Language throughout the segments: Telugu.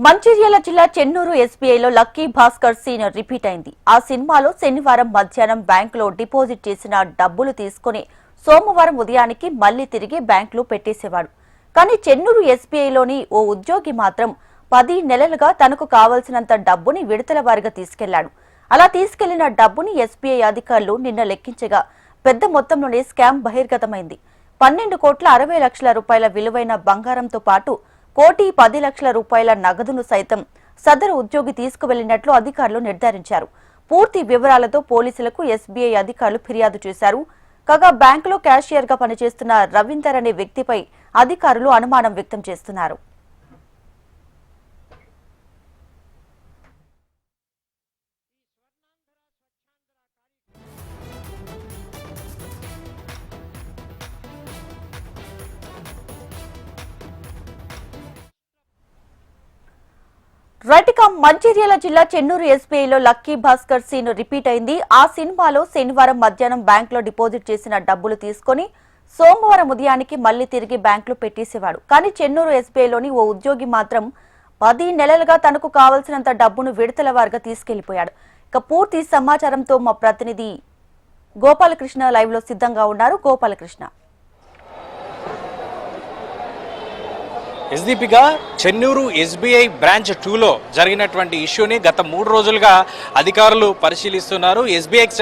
మంచిర్యాల జిల్లా చెన్నూరు ఎస్బీఐలో లక్కీ భాస్కర్ సీన్ రిపీట్ అయింది. ఆ సినిమాలో శనివారం మధ్యాహ్నం బ్యాంకులో డిపాజిట్ చేసిన డబ్బులు తీసుకుని సోమవారం ఉదయానికి మళ్లీ తిరిగి బ్యాంకులో పెట్టేసేవాడు. కానీ చెన్నూరు ఎస్బీఐలోని ఓ ఉద్యోగి మాత్రం 10 నెలలుగా తనకు కావాల్సినంత డబ్బుని విడతల వారీగా తీసుకెళ్లాడు. అలా తీసుకెళ్లిన డబ్బుని ఎస్బీఐ అధికారులు నిన్న లెక్కించగా పెద్ద మొత్తంలోనే స్కామ్ బహిర్గతమైంది. 12 కోట్ల 60 లక్షల రూపాయల విలువైన బంగారంతో పాటు 1,10 లక్షల రూపాయల నగదును సైతం సదరు ఉద్యోగి తీసుకువెళ్లినట్లు అధికారులు నిర్ధారించారు. పూర్తి వివరాలతో పోలీసులకు ఎస్బీఐ అధికారులు ఫిర్యాదు చేశారు. కాగా బ్యాంకులో క్యాషియర్ గా పనిచేస్తున్న రవీందర్ అనే వ్యక్తిపై అధికారులు అనుమానం వ్యక్తం చేస్తున్నారు. రైట్గా మంచిర్యాల జిల్లా చెన్నూరు ఎస్బీఐలో లక్కీ భాస్కర్ సీన్ రిపీట్ అయింది. ఆ సినిమాలో శనివారం మధ్యాహ్నం బ్యాంకులో డిపాజిట్ చేసిన డబ్బులు తీసుకుని సోమవారం ఉదయానికి మళ్లీ తిరిగి బ్యాంకులో పెట్టేసేవాడు. కానీ చెన్నూరు ఎస్బీఐలోని ఓ ఉద్యోగి మాత్రం 10 నెలలుగా తనకు కావాల్సినంత డబ్బును విడతల వారీగా తీసుకెళ్లిపోయాడు. ఇక పూర్తి సమాచారంతో మా ప్రతినిధి గోపాలకృష్ణ లైవ్ లో సిద్ధంగా ఉన్నారు. గోపాలకృష్ణ, ఎస్దీపీగా చెన్నూరు ఎస్బీఐ బ్రాంచ్ 2లో జరిగినటువంటి ఇష్యూని గత 3 రోజులుగా అధికారులు పరిశీలిస్తున్నారు. ఎస్బీఐకి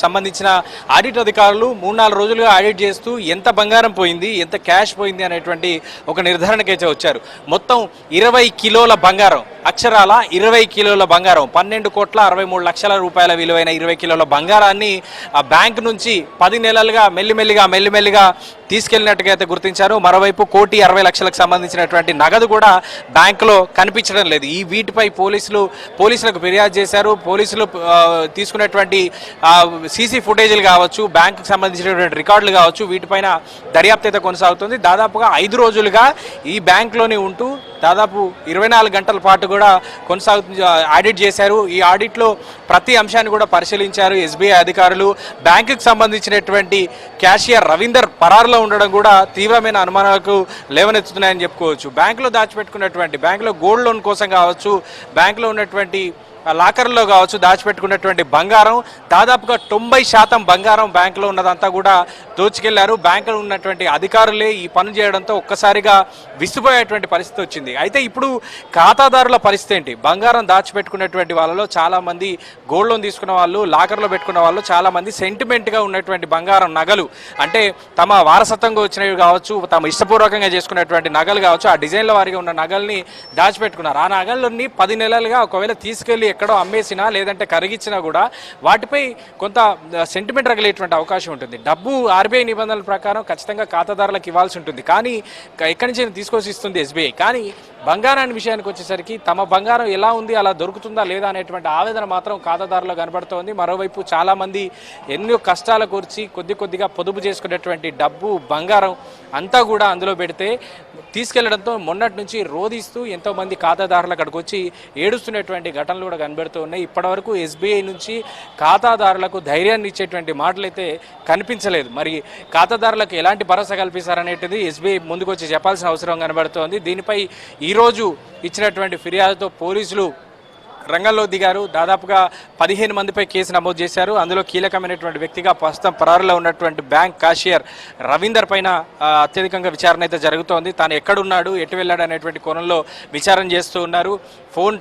సంబంధించిన ఆడిట్ అధికారులు 3-4 రోజులుగా ఆడిట్ చేస్తూ ఎంత బంగారం పోయింది, ఎంత క్యాష్ పోయింది అనేటువంటి ఒక నిర్ధారణకైతే వచ్చారు. మొత్తం 20 కిలోల బంగారం, అక్షరాల 20 కిలోల బంగారం, 12 కోట్ల 63 లక్షల రూపాయల విలువైన 20 కిలోల బంగారాన్ని ఆ బ్యాంకు నుంచి 10 నెలలుగా మెల్లిమెల్లిగా తీసుకెళ్లినట్టుగా అయితే గుర్తించారు. మరోవైపు 1,60 లక్షలకు సంబంధించినటువంటి నగదు కూడా బ్యాంకులో కనిపించడం లేదు. ఈ వీటిపై పోలీసులకు ఫిర్యాదు చేశారు. పోలీసులు తీసుకున్నటువంటి సీసీ ఫుటేజీలు కావచ్చు, బ్యాంకుకు సంబంధించినటువంటి రికార్డులు కావచ్చు, వీటిపైన దర్యాప్తు అయితే కొనసాగుతుంది. దాదాపుగా 5 రోజులుగా ఈ బ్యాంకులోనే ఉంటూ దాదాపు 24 గంటల పాటు కూడా కొనసాగుతుంది. ఆడిట్ చేశారు. ఈ ఆడిట్లో ప్రతి అంశాన్ని కూడా పరిశీలించారు ఎస్బీఐ అధికారులు. బ్యాంకుకు సంబంధించినటువంటి క్యాషియర్ రవీందర్ పరారులో ఉండడం కూడా తీవ్రమైన అనుమానాలకు లేవనెత్తుతున్నాయని చెప్పుకోవచ్చు. బ్యాంకులో దాచిపెట్టుకున్నటువంటి, బ్యాంకులో గోల్డ్ లోన్ కోసం కావచ్చు, బ్యాంకులో ఉన్నటువంటి లాకర్లో కావచ్చు దాచిపెట్టుకున్నటువంటి బంగారం, దాదాపుగా 90% బంగారం బ్యాంకులో ఉన్నదంతా కూడా దోచుకెళ్లారు. బ్యాంకులో ఉన్నటువంటి అధికారులే ఈ పని చేయడంతో ఒక్కసారిగా విసిపోయేటువంటి పరిస్థితి వచ్చింది. అయితే ఇప్పుడు ఖాతాదారుల పరిస్థితి ఏంటి? బంగారం దాచిపెట్టుకున్నటువంటి వాళ్ళలో చాలామంది, గోల్డ్ లోన్ తీసుకున్న వాళ్ళు, లాకర్లో పెట్టుకున్న వాళ్ళు చాలామంది సెంటిమెంట్గా ఉన్నటువంటి బంగారం నగలు, అంటే తమ వారసత్వంగా వచ్చినవి కావచ్చు, తమ ఇష్టపూర్వకంగా చేసుకున్నటువంటి నగలు కావచ్చు, ఆ డిజైన్ల వారిగా ఉన్న నగల్ని దాచిపెట్టుకున్నారు. ఆ నగలన్నీ 10 నెలలుగా ఒకవేళ తీసుకెళ్లి ఎక్కడో అమ్మేసినా లేదంటే కరిగించినా కూడా వాటిపై కొంత సెంటిమెంట్ రగిలేటువంటి అవకాశం ఉంటుంది. డబ్బు ఆర్బీఐ నిబంధనల ప్రకారం ఖచ్చితంగా ఖాతాదారులకు ఇవ్వాల్సి ఉంటుంది. కానీ ఎక్కడి నుంచి తీసుకొచ్చి ఇస్తుంది ఎస్బీఐ. కానీ బంగారాన్ని విషయానికి వచ్చేసరికి తమ బంగారం ఎలా ఉంది, అలా దొరుకుతుందా లేదా అనేటువంటి ఆవేదన మాత్రం ఖాతాదారులో కనబడుతోంది. మరోవైపు చాలామంది ఎన్నో కష్టాల కూర్చి కొద్దిగా పొదుపు చేసుకునేటువంటి డబ్బు, బంగారం అంతా కూడా అందులో పెడితే తీసుకెళ్లడంతో మొన్నటి నుంచి రోధిస్తూ ఎంతోమంది ఖాతాదారులు అక్కడికి వచ్చి ఏడుస్తున్నటువంటి ఘటనలు కూడా కనబడుతూ ఉన్నాయి. ఇప్పటివరకు ఎస్బీఐ నుంచి ఖాతాదారులకు ధైర్యాన్ని ఇచ్చేటువంటి మాటలు అయితే కనిపించలేదు. మరి ఖాతాదారులకు ఎలాంటి భరోసా కల్పిస్తారనేటిది ఎస్బీఐ ముందుకు వచ్చి చెప్పాల్సిన అవసరం కనబడుతోంది. దీనిపై ఈరోజు ఇచ్చినటువంటి ఫిర్యాదుతో పోలీసులు రంగంలో దిగారు. దాదాపుగా 15 మందిపై కేసు నమోదు చేశారు. అందులో కీలకమైనటువంటి వ్యక్తిగా ప్రస్తుతం పరారులో ఉన్నటువంటి బ్యాంక్ క్యాషియర్ రవీందర్ పైన అత్యధికంగా విచారణ అయితే జరుగుతోంది. తాను ఎక్కడున్నాడు, ఎటు వెళ్ళాడు అనేటువంటి కోణంలో విచారణ చేస్తూ ఉన్నారు. ఫోన్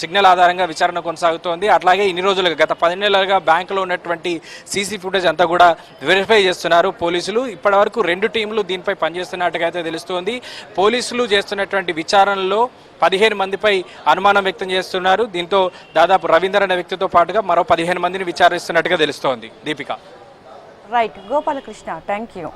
సిగ్నల్ ఆధారంగా విచారణ కొనసాగుతోంది. అట్లాగే ఇన్ని రోజులుగా గత 10 నెలలుగా బ్యాంకులో ఉన్నటువంటి సీసీ ఫుటేజ్ అంతా కూడా వెరిఫై చేస్తున్నారు పోలీసులు. ఇప్పటివరకు 2 టీంలు దీనిపై పనిచేస్తున్నట్టుగా అయితే తెలుస్తోంది. పోలీసులు చేస్తున్నటువంటి విచారణలో 15 మందిపై అనుమానం వ్యక్తం చేస్తున్నారు. దీంతో దాదాపు రవీందర్ అనే వ్యక్తితో పాటుగా మరో 15 మందిని విచారిస్తున్నట్టుగా తెలుస్తోంది. Deepika. Right Gopalakrishna, thank you.